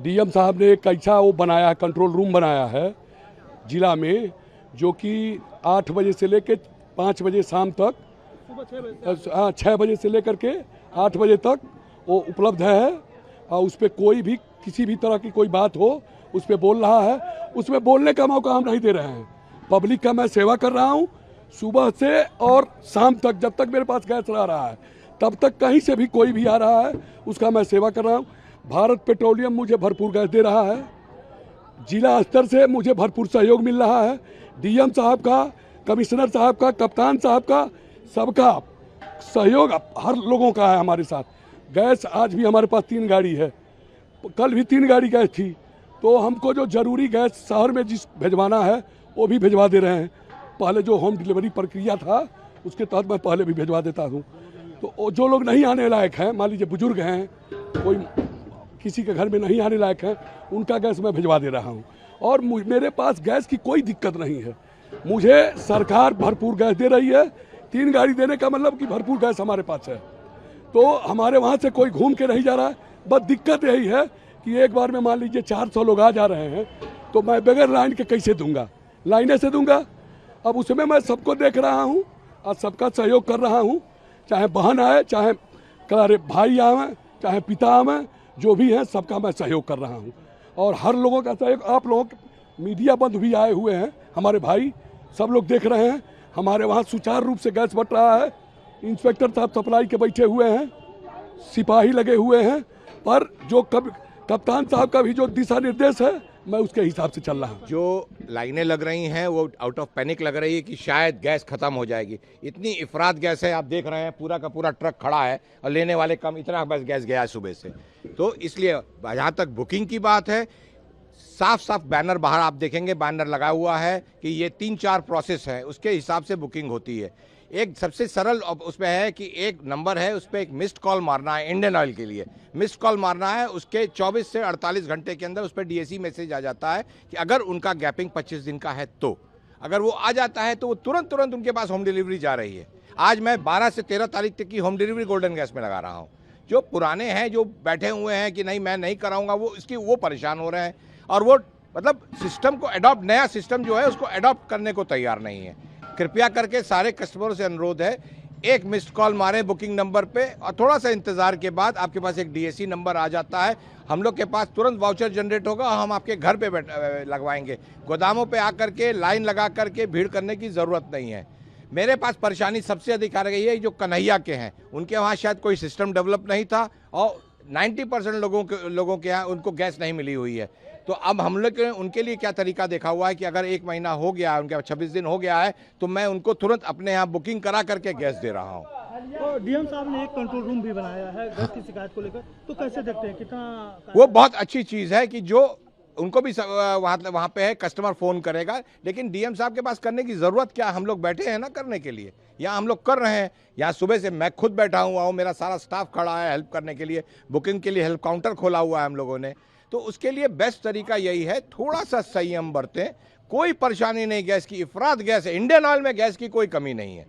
DM साहब ने एक ऐसा वो बनाया है, कंट्रोल रूम बनाया है जिला में, जो कि 8 बजे से लेकर 5 बजे शाम तक, 6 बजे से लेकर के 8 बजे तक वो उपलब्ध है। और उस पर कोई भी किसी भी तरह की कोई बात हो उस पर बोल रहा है, उसमें बोलने का मौका हम नहीं दे रहे हैं। पब्लिक का मैं सेवा कर रहा हूँ सुबह से और शाम तक, जब तक मेरे पास गैस रह रहा है तब तक कहीं से भी कोई भी आ रहा है उसका मैं सेवा कर रहा हूँ। भारत पेट्रोलियम मुझे भरपूर गैस दे रहा है, जिला स्तर से मुझे भरपूर सहयोग मिल रहा है। डीएम साहब का, कमिश्नर साहब का, कप्तान साहब का, सबका सहयोग हर लोगों का है हमारे साथ। गैस आज भी हमारे पास 3 गाड़ी है, कल भी 3 गाड़ी गैस थी, तो हमको जो ज़रूरी गैस शहर में जिस भिजवाना है वो भी भिजवा दे रहे हैं। पहले जो होम डिलीवरी प्रक्रिया था उसके तहत मैं पहले भी भिजवा देता हूँ। तो जो लोग नहीं आने लायक हैं, मान लीजिए बुजुर्ग हैं, कोई किसी के घर में नहीं आने लायक है, उनका गैस मैं भिजवा दे रहा हूँ। और मेरे पास गैस की कोई दिक्कत नहीं है, मुझे सरकार भरपूर गैस दे रही है। 3 गाड़ी देने का मतलब कि भरपूर गैस हमारे पास है, तो हमारे वहाँ से कोई घूम के नहीं जा रहा है। बस दिक्कत यही है कि एक बार में मान लीजिए 400 लोग आ जा रहे हैं, तो मैं बगैर लाइन के कैसे दूंगा, लाइने से दूंगा। अब उसमें मैं सबको देख रहा हूँ और सबका सहयोग कर रहा हूँ, चाहे बहन आए, चाहे भाई आए, चाहे पिता आए, जो भी हैं सबका मैं सहयोग कर रहा हूँ। और हर लोगों का सहयोग, आप लोग मीडिया बंधु भी आए हुए हैं, हमारे भाई सब लोग देख रहे हैं। हमारे वहाँ सुचारू रूप से गैस बट रहा है। इंस्पेक्टर साहब सप्लाई के बैठे हुए हैं, सिपाही लगे हुए हैं, पर जो कप्तान साहब का भी जो दिशा निर्देश है मैं उसके हिसाब से चल रहा हूँ। जो लाइनें लग रही हैं वो आउट ऑफ पैनिक लग रही है कि शायद गैस खत्म हो जाएगी। इतनी इफरात गैस है, आप देख रहे हैं पूरा का पूरा ट्रक खड़ा है और लेने वाले कम, इतना बस गैस गया है सुबह से। तो इसलिए जहाँ तक बुकिंग की बात है, साफ साफ बैनर बाहर आप देखेंगे, बैनर लगा हुआ है कि ये 3-4 प्रोसेस है, उसके हिसाब से बुकिंग होती है। एक सबसे सरल उसमें है कि एक नंबर है, उस पर एक मिस्ड कॉल मारना है। इंडियन ऑयल के लिए मिस्ड कॉल मारना है, उसके 24 से 48 घंटे के अंदर उस पर डीएसी मैसेज आ जाता है कि अगर उनका गैपिंग 25 दिन का है, तो अगर वो आ जाता है तो वो तुरंत उनके पास होम डिलीवरी जा रही है। आज मैं 12 से 13 तारीख तक की होम डिलीवरी गोल्डन गैस में लगा रहा हूँ। जो पुराने हैं, जो बैठे हुए हैं कि नहीं मैं नहीं कराऊंगा, वो परेशान हो रहे हैं और वो मतलब सिस्टम को अडॉप्ट, नया सिस्टम जो है उसको अडॉप्ट करने को तैयार नहीं है। कृपया करके सारे कस्टमरों से अनुरोध है, एक मिस्ड कॉल मारें बुकिंग नंबर पे और थोड़ा सा इंतजार के बाद आपके पास एक डीएसी नंबर आ जाता है। हम लोग के पास तुरंत वाउचर जनरेट होगा और हम आपके घर पे लगवाएंगे। गोदामों पे आकर के लाइन लगा करके भीड़ करने की ज़रूरत नहीं है। मेरे पास परेशानी सबसे अधिक आ रही है जो कन्हैया के हैं, उनके वहाँ शायद कोई सिस्टम डेवलप नहीं था और 90% लोगों के यहाँ उनको गैस नहीं मिली हुई है। तो अब हम लोग उनके लिए क्या तरीका देखा हुआ है कि अगर 1 महीना हो गया है, उनके 26 दिन हो गया है, तो मैं उनको तुरंत अपने यहाँ बुकिंग करा करके गैस दे रहा हूँ। तो डीएम साहब ने एक कंट्रोल रूम भी बनाया है गैस की शिकायत को लेकर, तो कैसे देखते हैं, कितना? वो बहुत अच्छी चीज़ है कि जो उनको भी वहाँ पे है, कस्टमर फ़ोन करेगा, लेकिन डीएम साहब के पास करने की ज़रूरत क्या, हम लोग बैठे हैं ना करने के लिए, यहाँ हम लोग कर रहे हैं। यहाँ सुबह से मैं खुद बैठा हुआ हूँ, मेरा सारा स्टाफ खड़ा है हेल्प करने के लिए, बुकिंग के लिए हेल्प काउंटर खोला हुआ है हम लोगों ने। तो उसके लिए बेस्ट तरीका यही है, थोड़ा सा संयम बरतें। कोई परेशानी नहीं, गैस की इफरात गैस है, इंडियन ऑयल में गैस की कोई कमी नहीं है।